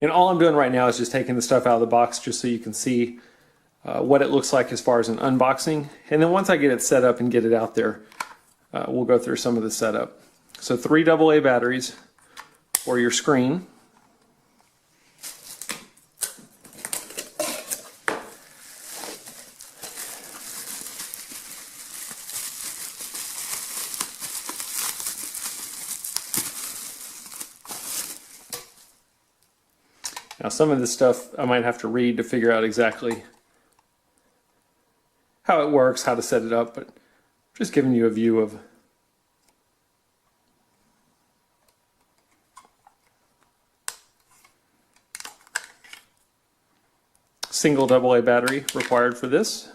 And all I'm doing right now is just taking the stuff out of the box just so you can see what it looks like as far as an unboxing. And then once I get it set up and get it out there, we'll go through some of the setup. So 3 AA batteries for your screen. Now some of this stuff I might have to read to figure out exactly how it works, how to set it up, but just giving you a view of single AA battery required for this.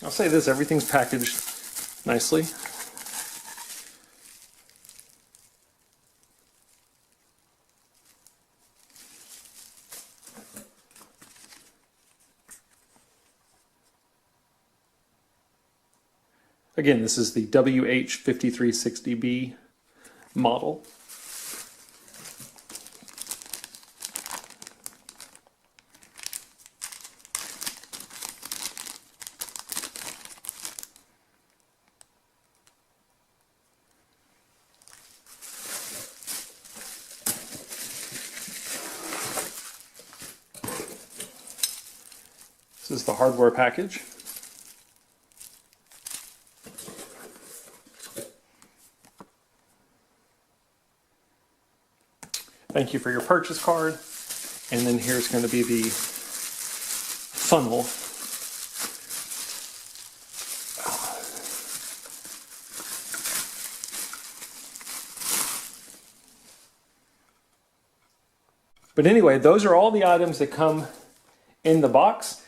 I'll say this, everything's packaged nicely. Again, this is the WH5360B model. This is the hardware package. Thank you for your purchase card. And then here's going to be the funnel. But anyway, those are all the items that come in the box.